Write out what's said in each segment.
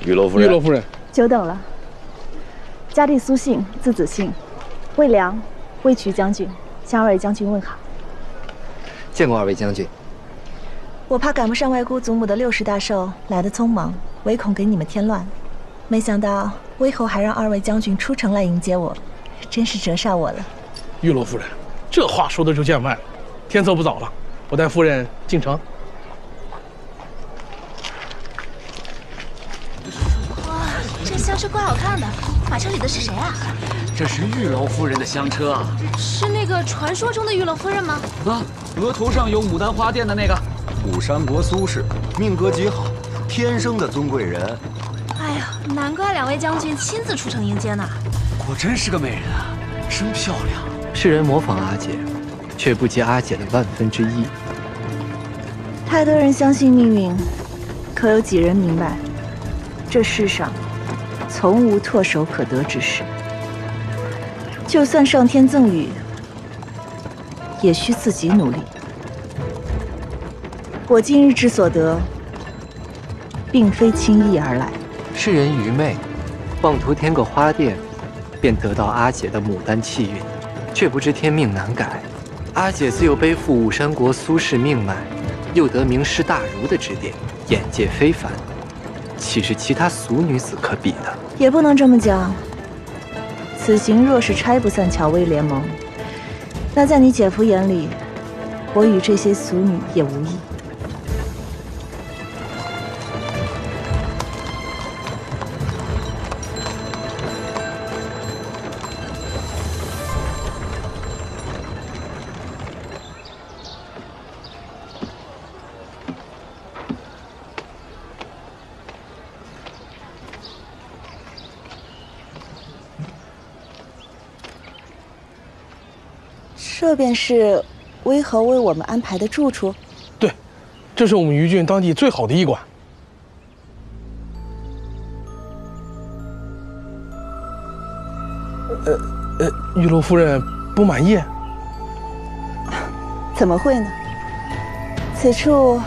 玉楼夫人。玉楼夫人，久等了。家弟苏姓，字子信，魏良、魏渠将军向二位将军问好。见过二位将军。我怕赶不上外姑祖母的60大寿，来得匆忙，唯恐给你们添乱。没想到魏侯还让二位将军出城来迎接我，真是折煞我了。玉楼夫人，这话说的就见外了。天色不早了，我带夫人进城。哇，这香车怪好看的，马车里的是谁啊？这是玉楼夫人的香车啊。是那个传说中的玉楼夫人吗？啊，额头上有牡丹花钿的那个。武山国苏轼，命格极好，天生的尊贵人。哎呀，难怪2位将军亲自出城迎接呢。果真是个美人啊，真漂亮。世人模仿阿姐，却不及阿姐的1/1000。太多人相信命运，可有几人明白，这世上从无唾手可得之事。就算上天赠予，也需自己努力。我今日之所得，并非轻易而来。世人愚昧，妄图添个花钿，便得到阿姐的牡丹气运，却不知天命难改。阿姐自幼背负武山国苏氏命脉，又得名师大儒的指点，眼界非凡，岂是其他俗女子可比的？也不能这么讲。此行若是拆不散乔薇联盟，那在你姐夫眼里，我与这些俗女也无异。这便是威侯为我们安排的住处。对，这是我们余郡当地最好的驿馆。玉楼夫人不满意？怎么会呢？此处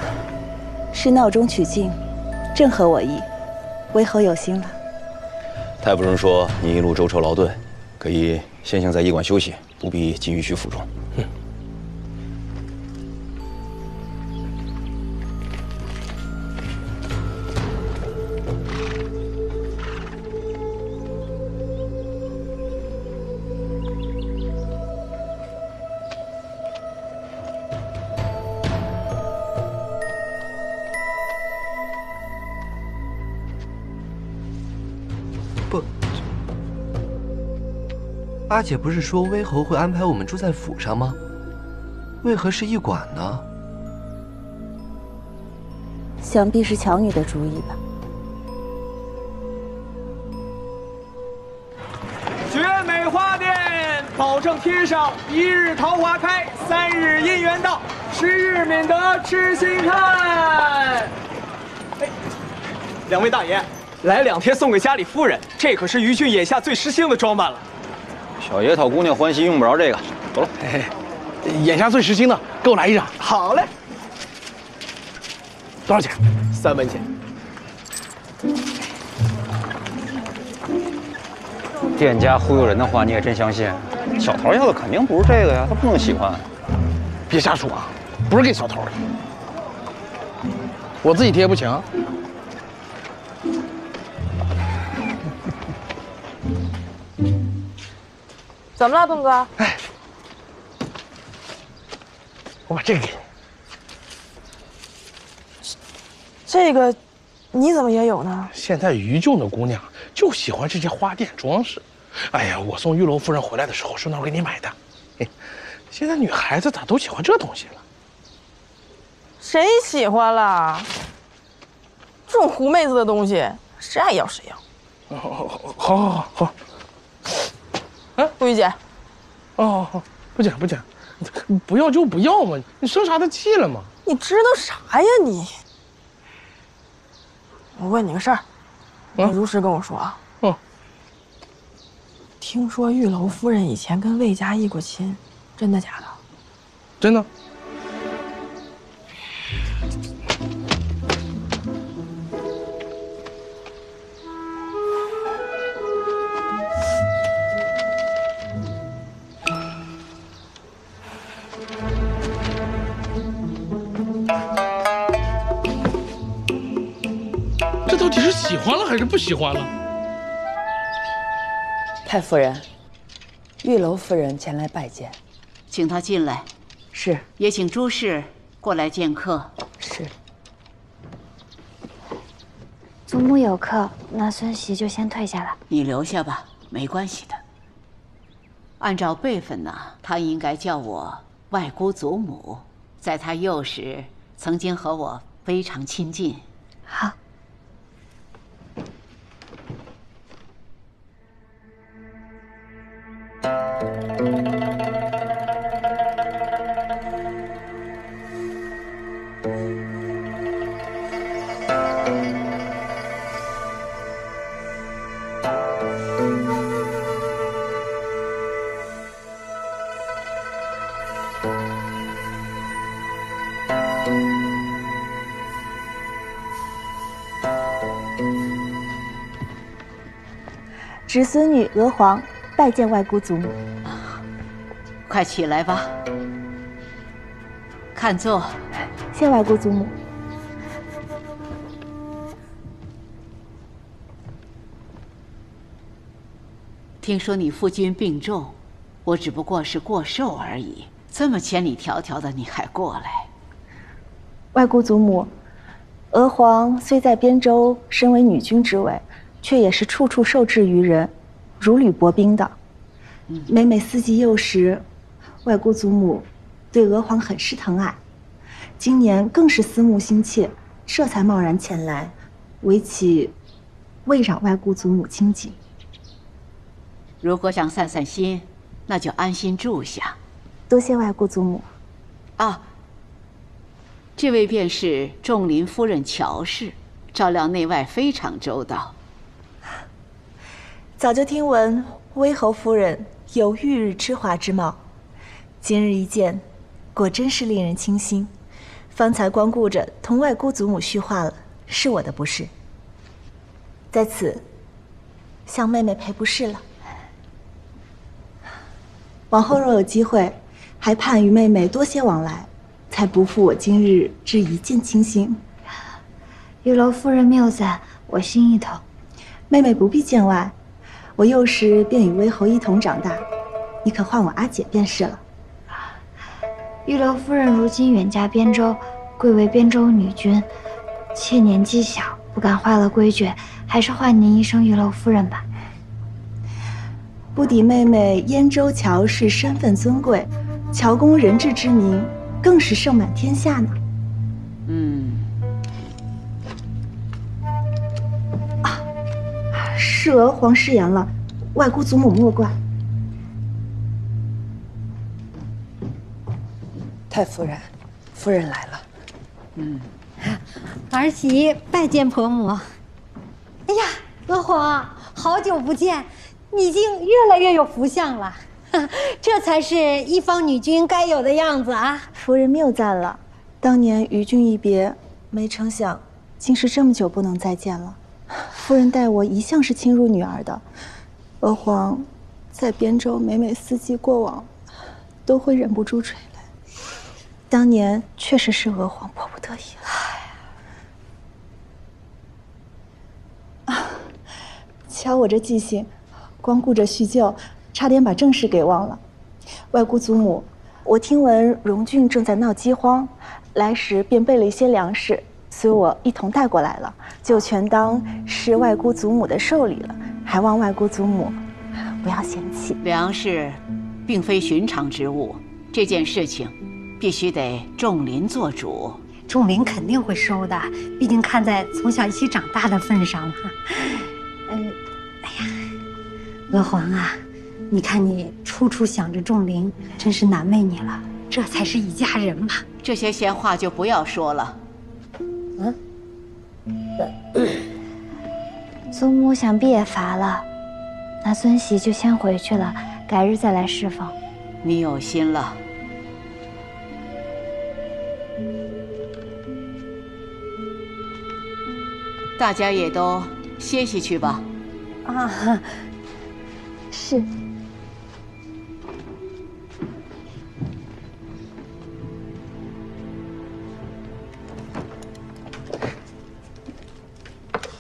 是闹中取静，正合我意。威侯有心了。太夫人说你一路舟车劳顿，可以先行在驿馆休息，不必急于去府中。阿姐不是说威侯会安排我们住在府上吗？为何是驿馆呢？想必是乔女的主意吧。绝美花钿，保证天上1日桃花开，3日姻缘到，10日免得痴心看。哎，2位大爷，来2贴送给家里夫人，这可是余郡眼下最时兴的装扮了。小爷讨姑娘欢心，用不着这个。走了。眼下最时兴的，给我来1张。好嘞。多少钱？3文钱。店家忽悠人的话，你也真相信？小桃要的肯定不是这个呀，他不能喜欢。别瞎说啊，不是给小偷的，我自己贴不行。怎么了，东哥？哎，我把这个给你。这个，你怎么也有呢？现在余郡的姑娘就喜欢这些花钿装饰。哎呀，我送玉楼夫人回来的时候，顺道给你买的。嘿，现在女孩子咋都喜欢这东西了？谁喜欢了？这种狐妹子的东西，谁爱要谁要。好。顾玉姐，哦，不讲，不要就不要嘛，你生啥的气了吗？你知道啥呀你？我问你个事儿，你如实跟我说啊。听说玉楼夫人以前跟魏家议过亲，真的假的？真的。喜欢了还是不喜欢了？太夫人，玉楼夫人前来拜见，请她进来。是。也请朱氏过来见客。是。祖母有客，那孙媳就先退下了。你留下吧，没关系的。按照辈分呢，她应该叫我外姑祖母。在她幼时，曾经和我非常亲近。好。侄孙女娥皇拜见外姑祖母。快起来吧，看座。谢外姑祖母。听说你夫君病重，我只不过是过寿而已，这么千里迢迢的你还过来？外姑祖母，娥皇虽在边州身为女君之位，却也是处处受制于人，如履薄冰的。每每思及幼时，外姑祖母对娥皇很是疼爱，今年更是思慕心切，这才贸然前来，为其未扰外姑祖母清静。如果想散散心，那就安心住下。多谢外姑祖母。啊，这位便是仲林夫人乔氏，照料内外非常周到。早就听闻微侯夫人有玉日之华之貌，今日一见，果真是令人倾心。方才光顾着同外姑祖母叙话了，是我的不是。在此，向妹妹赔不是了。往后若有机会，还盼与妹妹多些往来，才不负我今日之一见倾心。玉楼夫人谬赞，我心一痛。妹妹不必见外，我幼时便与微侯一同长大，你可唤我阿姐便是了。玉楼夫人如今远嫁边州，贵为边州女君，妾年纪小，不敢坏了规矩，还是唤您一声玉楼夫人吧。不敌妹妹燕州乔氏身份尊贵，乔公人质之名更是盛满天下呢。是娥皇失言了，外姑祖母莫怪。太夫人，夫人来了。儿媳拜见婆母。哎呀，娥皇，好久不见，你竟越来越有福相了，这才是一方女君该有的样子啊！夫人谬赞了，当年与君一别，没成想竟是这么久不能再见了。夫人待我一向是亲如女儿的，娥皇在边州每每思及过往，都会忍不住垂泪。当年确实是娥皇迫不得已了。瞧我这记性，光顾着叙旧，差点把正事给忘了。外姑祖母，我听闻荣郡正在闹饥荒，来时便备了一些粮食，随我一同带过来了，就全当是外姑祖母的寿礼了，还望外姑祖母不要嫌弃。粮食并非寻常之物，这件事情必须得仲林做主。仲林肯定会收的，毕竟看在从小一起长大的份上嘛。哎呀，娥皇啊，你看你处处想着仲林，真是难为你了。这才是一家人嘛。这些闲话就不要说了。祖母想必也乏了，那孙媳就先回去了，改日再来侍奉。你有心了。大家也都歇息去吧。啊，是。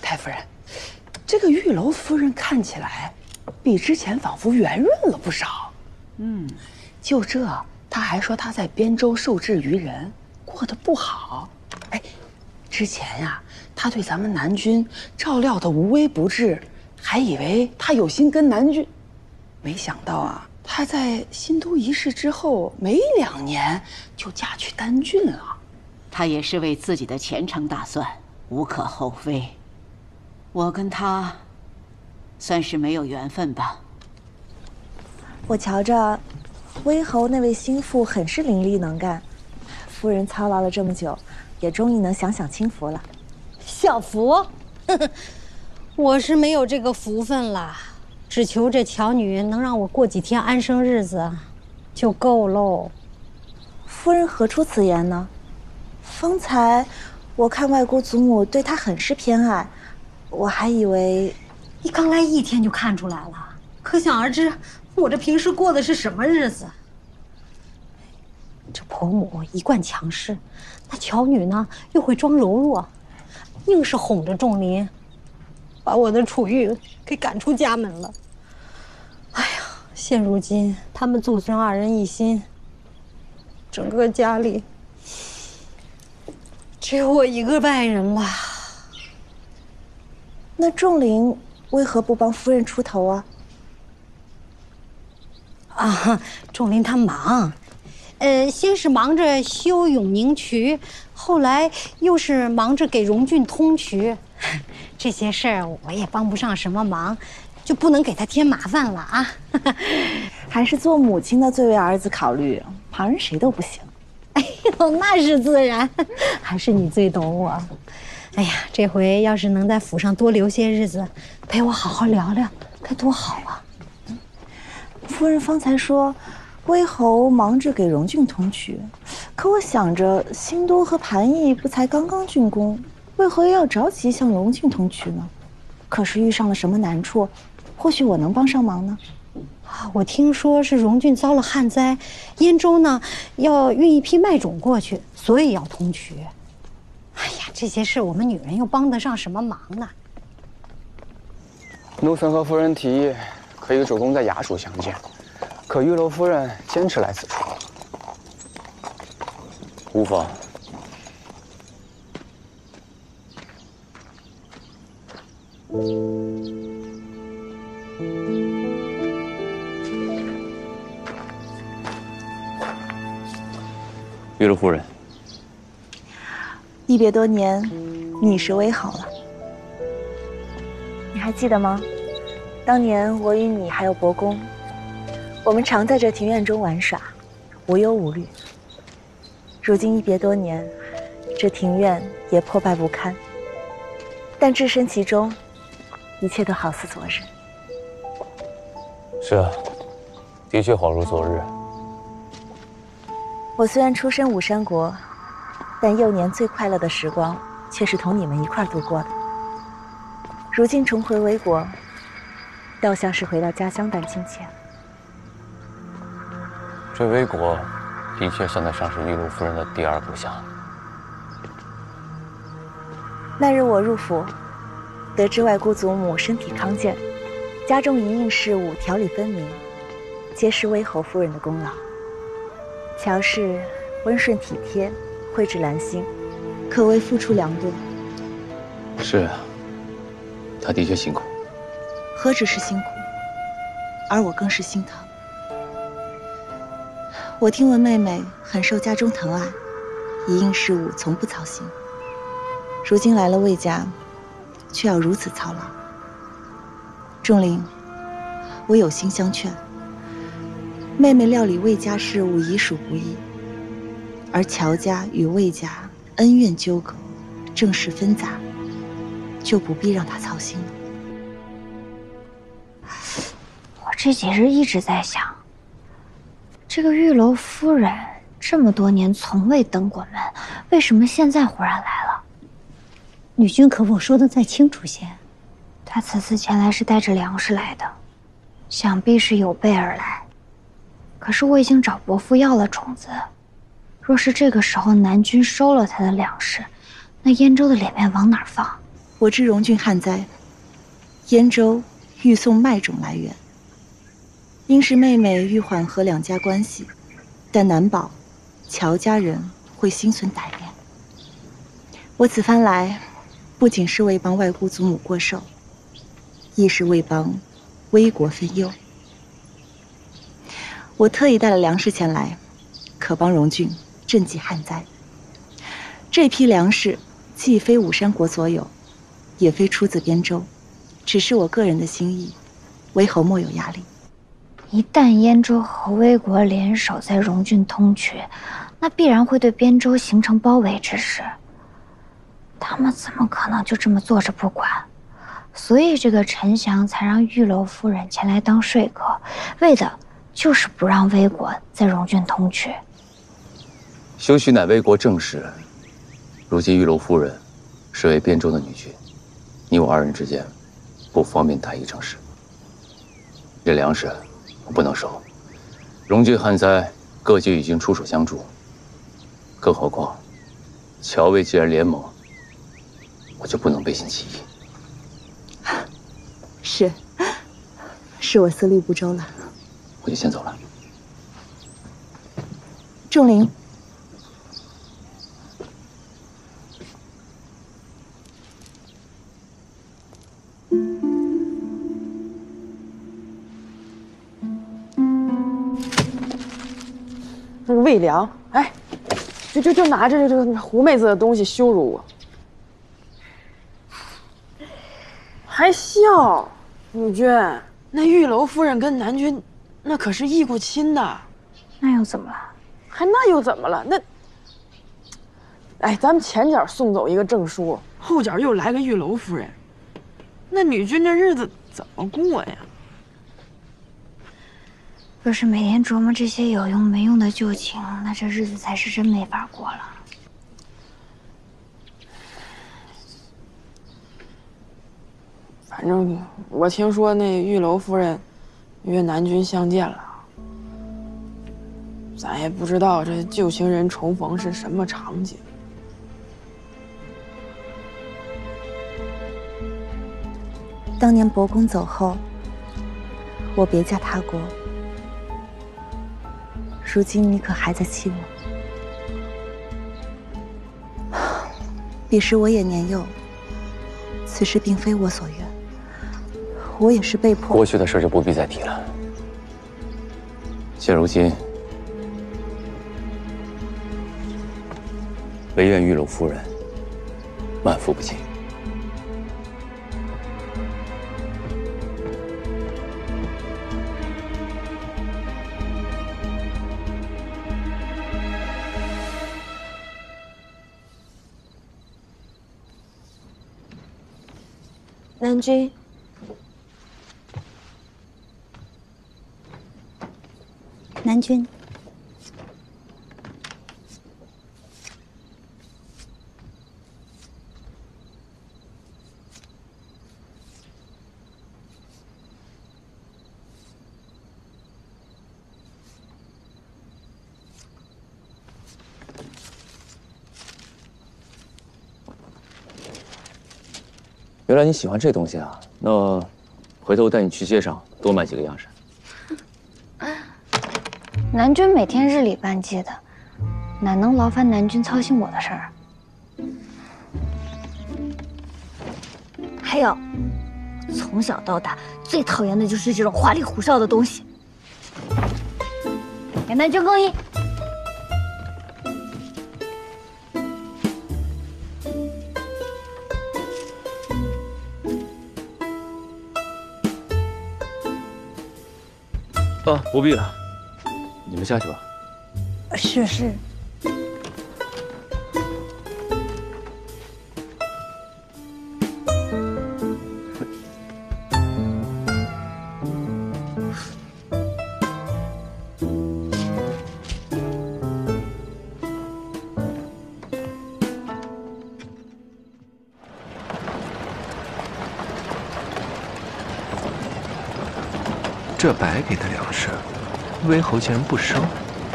太夫人，这个玉楼夫人看起来比之前仿佛圆润了不少。就这，她还说她在边州受制于人，过得不好。哎，之前呀，她对咱们南军照料的无微不至，还以为她有心跟南军，没想到啊，她在新都一事之后没2年就嫁去丹郡了。她也是为自己的前程打算，无可厚非。我跟她算是没有缘分吧。我瞧着，威侯那位心腹很是伶俐能干，夫人操劳了这么久，也终于能享享清福了。小福，我是没有这个福分了，只求这巧女能让我过几天安生日子，就够喽。夫人何出此言呢？方才我看外姑祖母对她很是偏爱，我还以为……你刚来1天就看出来了，可想而知。我这平时过的是什么日子？这婆母一贯强势，那巧女呢又会装柔弱，硬是哄着仲林，把我的楚玉给赶出家门了。哎呀，现如今他们祖孙2人一心，整个家里只有我一个外人了。那仲林为何不帮夫人出头啊？仲林他忙，先是忙着修永宁渠，后来又是忙着给荣郡通渠，这些事儿我也帮不上什么忙，就不能给他添麻烦了啊。还是做母亲的最为儿子考虑，旁人谁都不行。哎呦，那是自然，还是你最懂我。哎呀，这回要是能在府上多留些日子，陪我好好聊聊，该多好啊！夫人方才说，威侯忙着给荣郡通渠，可我想着新都和盘邑不才刚刚竣工，为何要着急向荣郡通渠呢？可是遇上了什么难处，或许我能帮上忙呢？我听说是荣郡遭了旱灾，燕州呢要运一批麦种过去，所以要通渠。哎呀，这些事我们女人又帮得上什么忙呢？奴曾和夫人提议，可以主动在衙署相见，可玉楼夫人坚持来此处。无妨。玉楼夫人，一别多年，你是微好了。你还记得吗？当年我与你还有伯公，我们常在这庭院中玩耍，无忧无虑。如今一别多年，这庭院也破败不堪，但置身其中，一切都好似昨日。是啊，的确恍如昨日。我虽然出身武山国，但幼年最快乐的时光却是同你们一块度过的。如今重回魏国，倒像是回到家乡般亲切。这魏国的确算得上是玉楼夫人的第2故乡。那日我入府，得知外姑祖母身体康健，家中一应事务条理分明，皆是微侯夫人的功劳。乔氏温顺体贴，蕙质兰心，可谓付出良多。是啊，她的确辛苦。何止是辛苦，而我更是心疼。我听闻妹妹很受家中疼爱，一应事务从不操心。如今来了魏家，却要如此操劳。仲林，我有心相劝。妹妹料理魏家事务已属不易，而乔家与魏家恩怨纠葛，政事纷杂，就不必让她操心了。我这几日一直在想，这个玉楼夫人这么多年从未登过门，为什么现在忽然来了？女君可否说得再清楚些？她此次前来是带着粮食来的，想必是有备而来。可是我已经找伯父要了种子，若是这个时候南军收了他的粮食，那燕州的脸面往哪儿放？我知荣郡旱灾，燕州欲送麦种来援，因是妹妹欲缓和两家关系，但难保乔家人会心存歹念。我此番来，不仅是为帮外姑祖母过寿，亦是为帮危国分忧。我特意带了粮食前来，可帮荣郡赈济旱灾。这批粮食既非武山国所有，也非出自边州，只是我个人的心意，为侯莫有压力。一旦燕州和魏国联手在荣郡通衢，那必然会对边州形成包围之势。他们怎么可能就这么坐着不管？所以这个陈翔才让玉楼夫人前来当说客，为的就是不让魏国在荣郡通衢。修许乃魏国正室，如今玉楼夫人是为边州的女婿，你我二人之间不方便谈议政事。这粮食我不能收，荣郡旱灾，各界已经出手相助，更何况乔魏既然联盟，我就不能背信弃义。是我思虑不周了。我就先走了。仲林，那个魏良，哎，就拿着这个狐妹子的东西羞辱我，还笑。女君，那玉楼夫人跟南君，那可是义故亲的。那又怎么了？那又怎么了？哎，咱们前脚送走一个证书，后脚又来个玉楼夫人，那女君这日子怎么过呀？若是每天琢磨这些有用没用的旧情，那这日子才是真没法过了。反正我听说那玉楼夫人约南君相见了，咱也不知道这旧情人重逢是什么场景。当年伯公走后，我别嫁他国，如今你可还在气我？彼时我也年幼，此事并非我所愿，我也是被迫。过去的事就不必再提了。现如今，唯愿玉楼夫人万福不尽。南君，南君，原来你喜欢这东西啊？那回头带你去街上多买几个样式。南君每天日理万机的，哪能劳烦南君操心我的事儿？还有，从小到大最讨厌的就是这种花里胡哨的东西。给南君更衣。啊，不必了，你们下去吧。是。这白给的粮食，魏侯竟然不收。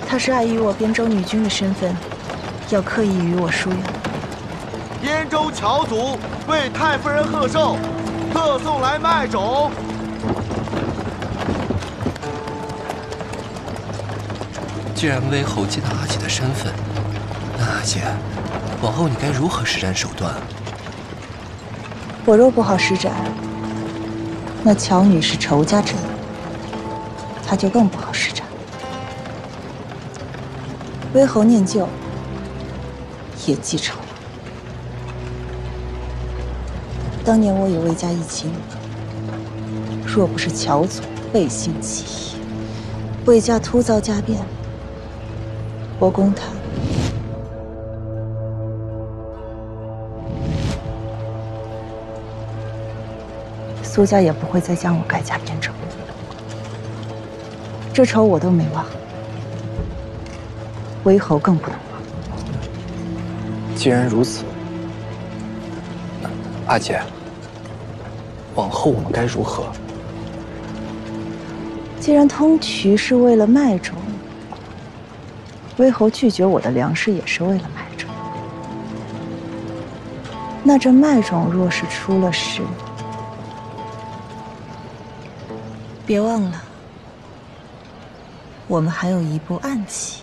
他是碍于我边州女君的身份，要刻意与我疏远。燕州乔族为太夫人贺寿，特送来麦种。既然威侯知道阿姐的身份，那阿姐，往后你该如何施展手段？我若不好施展，那乔女是仇家之女，她就更不好施展。威侯念旧，也记仇。当年我与魏家一亲，若不是乔祖背信弃义，魏家突遭家变，我攻他，苏家也不会再将我改嫁边州。这仇我都没忘，威侯更不能忘。既然如此，阿姐，往后我们该如何？既然通衢是为了麦种，威侯拒绝我的粮食也是为了麦种。那这麦种若是出了事，别忘了，我们还有一步暗棋。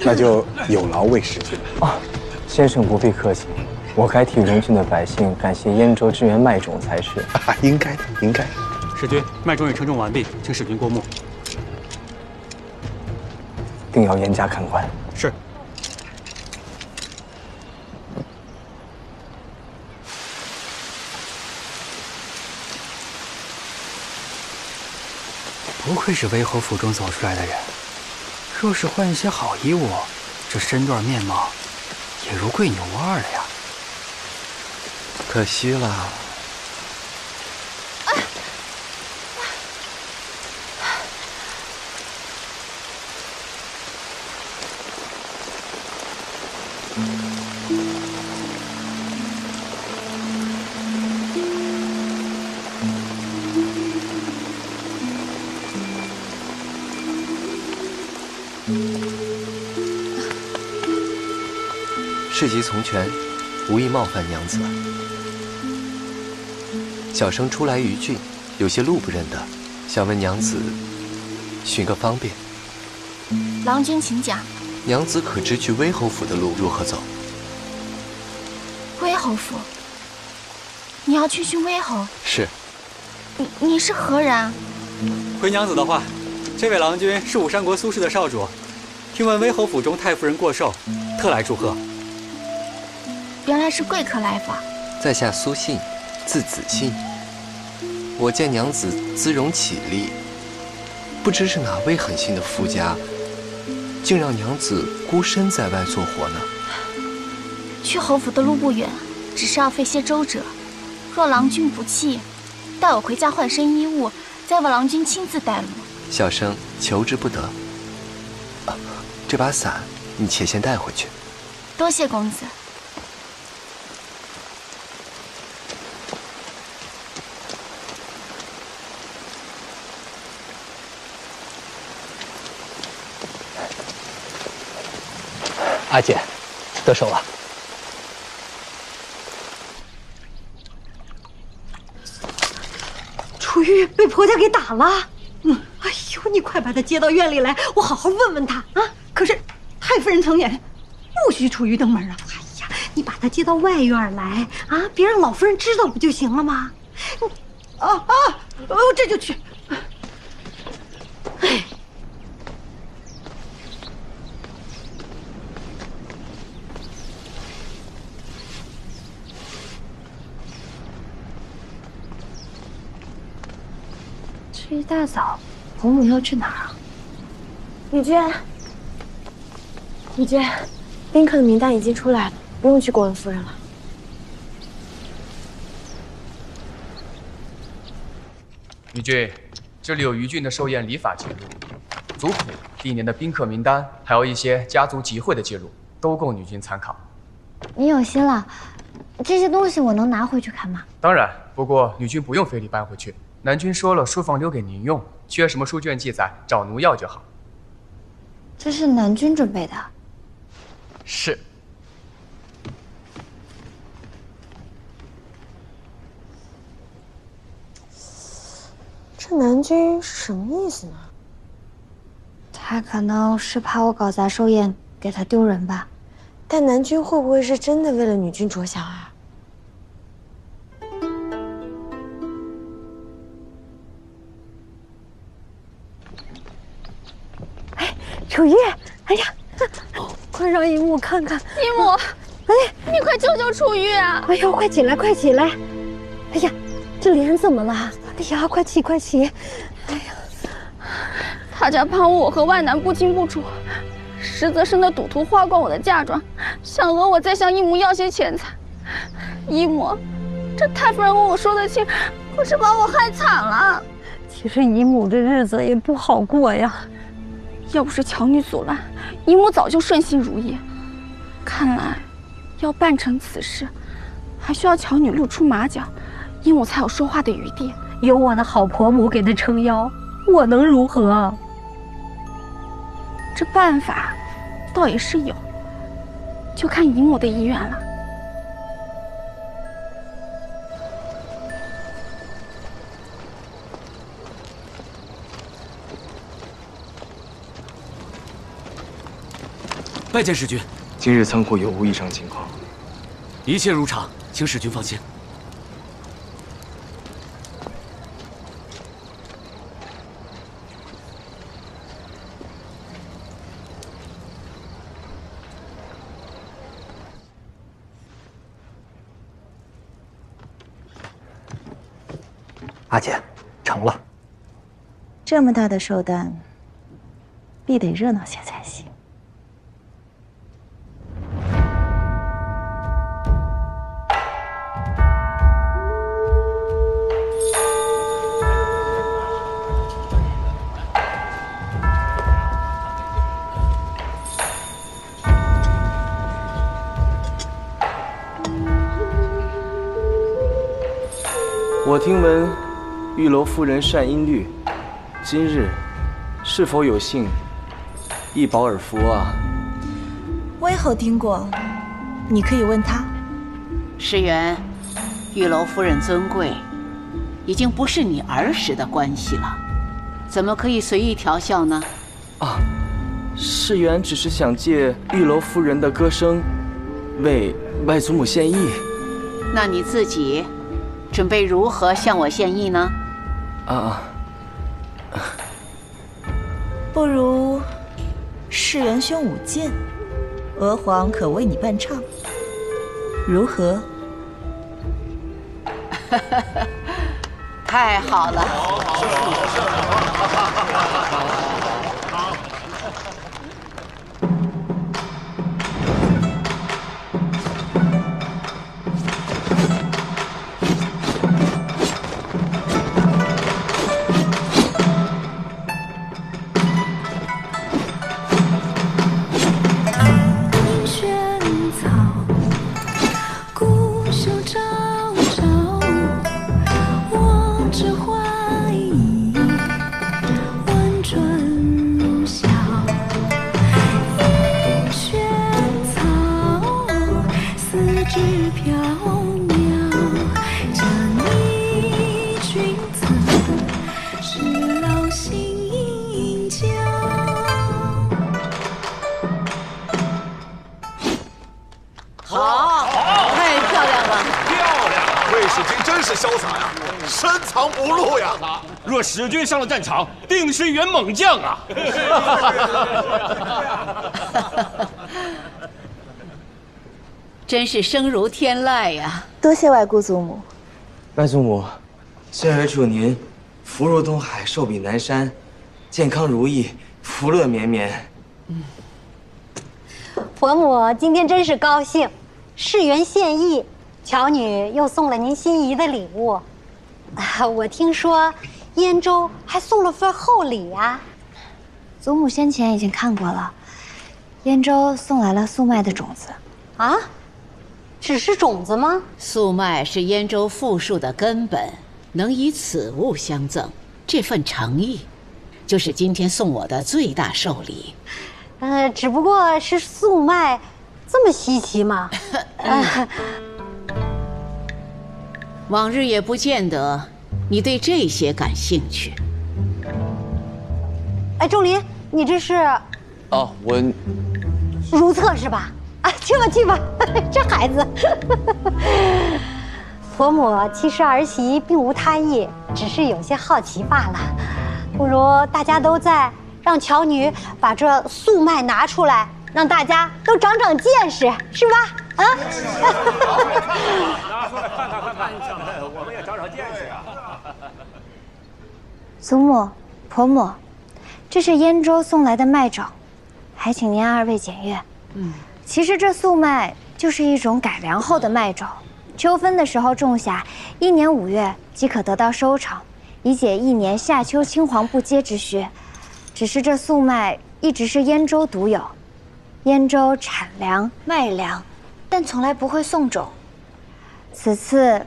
那就有劳魏使君啊，先生不必客气，我该替荣郡的百姓感谢燕州支援麦种才是。应该的，应该。使君，麦种已称重完毕，请使君过目。定要严加看管。是。不愧是威侯府中走出来的人。若是换一些好衣物，这身段面貌也如贵牛无二了呀。可惜了。事急从权，无意冒犯娘子。小生初来于郡，有些路不认得，想问娘子寻个方便。郎君请讲。娘子可知去威侯府的路如何走？威侯府？你要去寻威侯？是。你是何人？回娘子的话，这位郎君是武山国苏氏的少主，听闻威侯府中太夫人过寿，特来祝贺。原来是贵客来访。在下苏信，字子信。我见娘子姿容绮丽，不知是哪位狠心的夫家，竟让娘子孤身在外做活呢？去侯府的路不远，只是要费些周折。若郎君不弃，带我回家换身衣物，再为郎君亲自带路。小生求之不得。这把伞你且先带回去。多谢公子。阿姐，得手了。楚玉被婆家给打了。哎呦，你快把他接到院里来，我好好问问他啊！可是太夫人曾言，不许楚玉登门啊！哎呀，你把他接到外院来啊，别让老夫人知道不就行了吗？我这就去。哎。这一大早，红母要去哪儿啊？女君，女君，宾客的名单已经出来了，不用去过问夫人了。女君，这里有于郡的寿宴礼法记录，族谱历年的宾客名单，还有一些家族集会的记录，都供女君参考。你有心了，这些东西我能拿回去看吗？当然，不过女君不用非礼搬回去。南君说了，书房留给您用，缺什么书卷记载，找奴要就好。这是南君准备的。是。这南君是什么意思呢？他可能是怕我搞砸寿宴，给他丢人吧。但南君会不会是真的为了女君着想啊？哎，楚玉，哎呀，快让姨母看看。姨母，哎，你快救救楚玉啊！哎呦，快起来，快起来！哎呀，这脸怎么了？哎呀，快起，快起！哎呀，他家怕我和外男不清不楚，实则生的赌徒花光我的嫁妆，想讹我再向姨母要些钱财。姨母，这太夫人问我说得清，可是把我害惨了。其实姨母这日子也不好过呀。要不是乔女阻拦，姨母早就顺心如意。看来，要办成此事，还需要乔女露出马脚，姨母才有说话的余地。有我那好婆母给她撑腰，我能如何？这办法倒也是有，就看姨母的意愿了。拜见使君。今日仓库有无异常情况？一切如常，请使君放心。阿姐，成了。这么大的寿诞，必得热闹些才行。我听闻玉楼夫人善音律，今日是否有幸一饱耳福啊？微侯听过，你可以问他。石原，玉楼夫人尊贵，已经不是你儿时的关系了，怎么可以随意调笑呢？啊，世元只是想借玉楼夫人的歌声，为外祖母献艺。那你自己准备如何向我献艺呢？不如世元兄舞剑，娥皇可为你伴唱，如何？太好了！若使君上了战场，定是一员猛将啊！真是声如天籁呀！多谢外姑祖母。外祖母，孙儿祝您福如东海，寿比南山，健康如意，福乐绵绵。婆母今天真是高兴，世元献艺，乔女又送了您心仪的礼物。我听说燕州还送了份厚礼啊。祖母先前已经看过了，燕州送来了素麦的种子。啊？只是种子吗？素麦是燕州富庶的根本，能以此物相赠，这份诚意，就是今天送我的最大寿礼。只不过是素麦，这么稀奇吗？往日也不见得你对这些感兴趣。哎，仲林，你这是？哦，我如厕是吧？啊，去吧去吧，这孩子。婆母其实儿媳并无他意，只是有些好奇罢了。不如大家都在，让乔女把这素麦拿出来，让大家都长长见识，是吧？啊！拿出来看看，我们也长长见识啊！祖母、婆母，这是燕州送来的麦种，还请您二位检阅。其实这素麦就是一种改良后的麦种，秋分的时候种下，1年5月即可得到收成，以解1年夏秋青黄不接之需。只是这素麦一直是燕州独有，燕州产粮麦粮，但从来不会送种。此次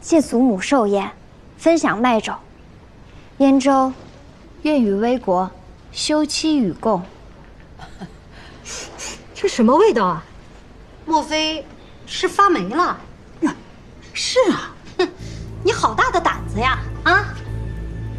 借祖母寿宴，分享麦种，燕州愿与危国休戚与共。这什么味道啊？莫非是发霉了？是啊，哼，你好大的胆子呀！啊，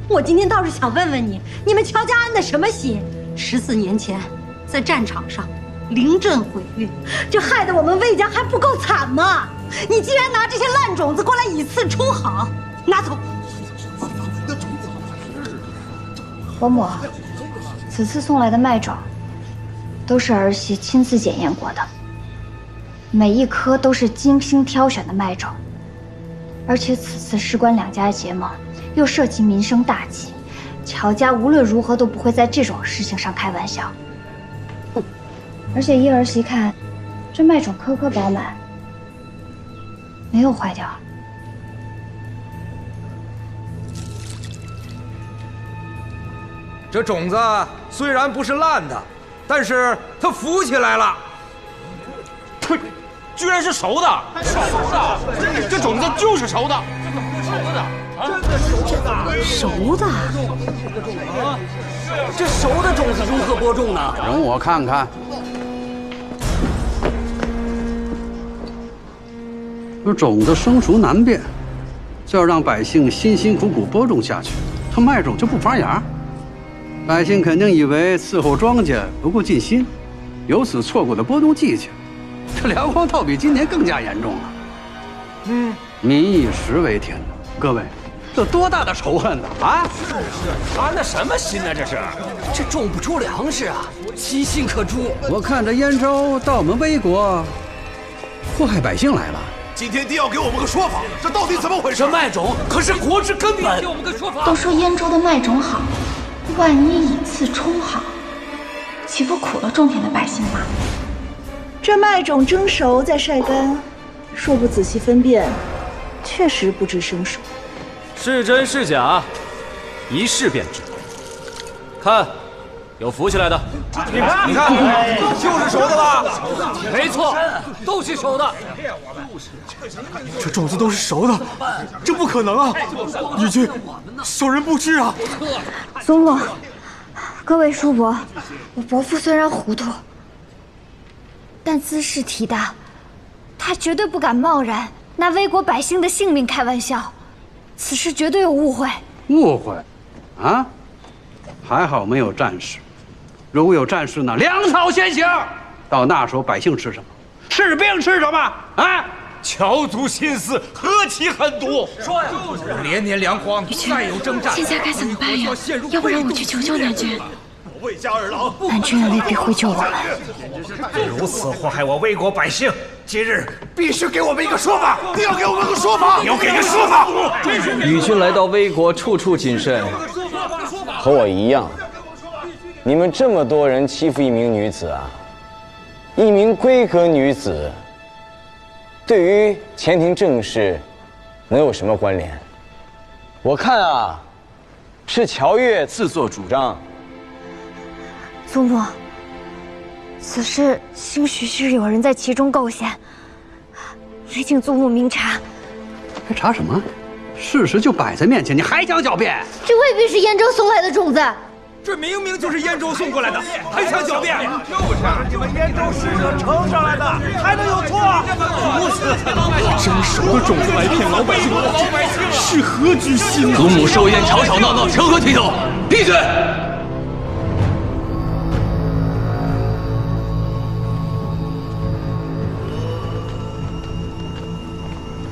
我今天倒是想问问你，你们乔家安的什么心？14年前，在战场上临阵毁誉，这害得我们魏家还不够惨吗？你既然拿这些烂种子过来以次充好，拿走。伯母，此次送来的麦种，都是儿媳亲自检验过的，每一颗都是精心挑选的麦种。而且此次事关2家结盟，又涉及民生大计，乔家无论如何都不会在这种事情上开玩笑。而且依儿媳看，这麦种颗颗饱满，没有坏掉。这种子虽然不是烂的，但是它浮起来了。呸！居然是熟的！熟的！这种子就是熟的！真的熟的！熟的？这熟的种子如何播种呢？容我看看。这种子生熟难辨，就要让百姓辛辛苦苦播种下去，它麦种就不发芽。百姓肯定以为伺候庄稼不够尽心，由此错过了播种季节。这粮荒倒比今年更加严重了。民以食为天，各位，这多大的仇恨呢？啊！安的什么心呢？这是，这种不出粮食啊，其心可诛。我看这燕州到我们魏国，祸害百姓来了。今天定要给我们个说法，这到底怎么回事？这麦种可是国之根本，给我们个说法。都说燕州的麦种好，万一以次充好，岂不苦了种田的百姓吗？这麦种蒸熟再晒干，若不仔细分辨，确实不知生熟。是真是假，一试便知。看，有浮起来的。你看，就是熟的吧？没错，都是熟的。这种子都是熟的，这不可能啊！义军，受人不知啊！祖母，各位叔伯，我伯父虽然糊涂，但姿势体大，他绝对不敢贸然拿魏国百姓的性命开玩笑，此事绝对有误会。误会？啊？还好没有战事，如果有战事呢，粮草先行。到那时候百姓吃什么？士兵吃什么？啊！乔族心思何其狠毒！说呀，连年粮荒，再有征战，现在该怎么办呀？要不然我去求救南军。魏家二郎，南军也未必会救我们。如此祸害我魏国百姓，今日必须给我们一个说法！你要给我们个说法！你要给个说法！与君来到魏国，处处谨慎，和我一样。你们这么多人欺负一名女子啊，一名闺阁女子，对于前庭政事能有什么关联？我看啊，是乔越自作主张。祖母，此事兴许是有人在其中构陷，还请祖母明察。还查什么？事实就摆在面前，你还想狡辩？这未必是燕州送来的种子。这明明就是燕州送过来的，还想狡辩？就是你们燕州使者呈上来的，还能有错？如此蒸熟的种子来骗老百姓，是何居心啊！祖母寿宴吵吵闹闹，成何体统？闭嘴！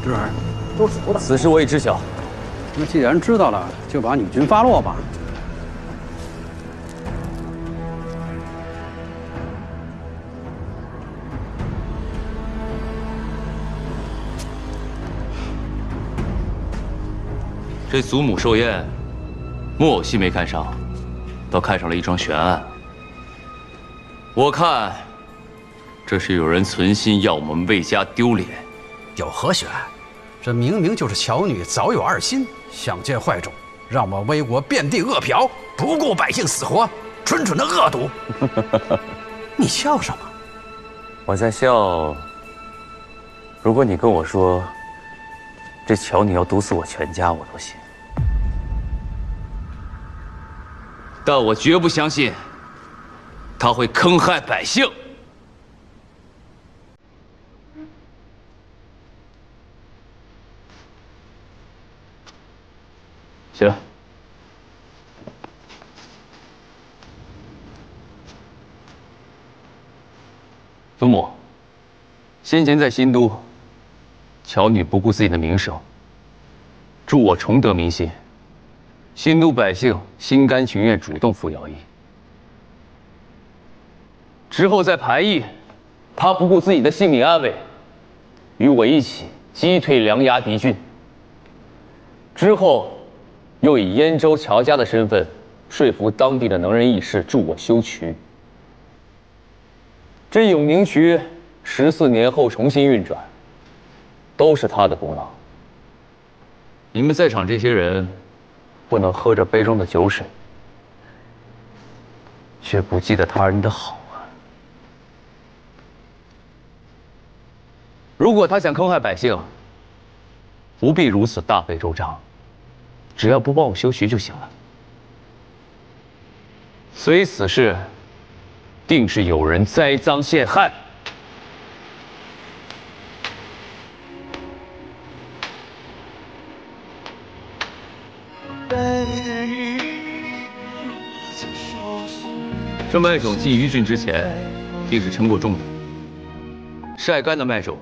侄儿，都熟了。此事我已知晓。那既然知道了，就把女军发落吧。这祖母寿宴，木偶戏没看上，倒看上了一桩悬案。我看，这是有人存心要我们魏家丢脸。有何悬案？这明明就是巧女早有二心，想借坏种，让我们魏国遍地饿殍，不顾百姓死活，蠢蠢的恶毒。你笑什么？我在笑。如果你跟我说，这巧女要毒死我全家，我都信。但我绝不相信，她会坑害百姓。行。祖母，先前在新都，巧女不顾自己的名声，助我重得民心，新都百姓心甘情愿主动服徭役。之后在排役，她不顾自己的性命安危，与我一起击退梁牙敌军。之后，又以燕州乔家的身份，说服当地的能人义士助我修渠。这永宁渠14年后重新运转，都是他的功劳。你们在场这些人，不能喝着杯中的酒水，却不记得他人的好啊！如果他想坑害百姓，不必如此大费周章，只要不帮我修渠就行了。所以此事，定是有人栽赃陷害。这麦种进鱼郡之前，定是称过重的。晒干的麦种，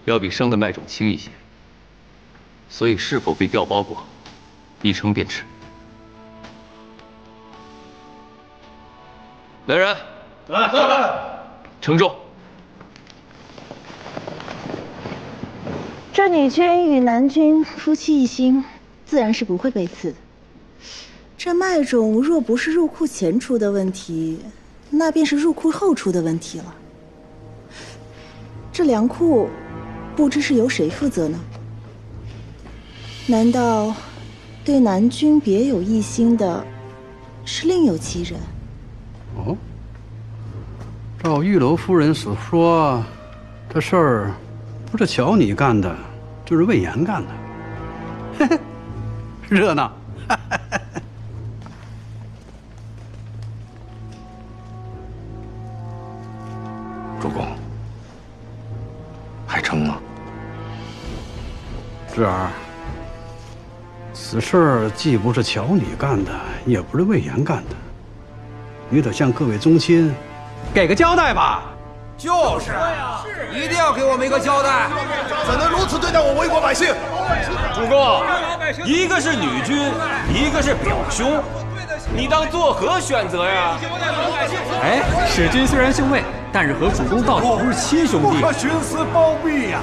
要比生的麦种轻一些，所以是否被调包过，一称便知。来人，称重。这女军与南军夫妻一心，自然是不会被刺的。这麦种若不是入库前出的问题，那便是入库后出的问题了。这粮库，不知是由谁负责呢？难道对南军别有一心的，是另有其人？哦，照玉楼夫人所说，这事儿不是巧女干的，就是魏延干的。嘿嘿，热闹。主公，还成吗？侄儿，此事既不是巧女干的，也不是魏延干的，你得向各位宗亲给个交代吧。就是，一定要给我们一个交代，怎能如此对待我魏国百姓？主公，一个是女君，一个是表兄，你当作何选择呀？哎，使君虽然兄妹，但是和主公到底不是亲兄弟。不可徇私包庇呀！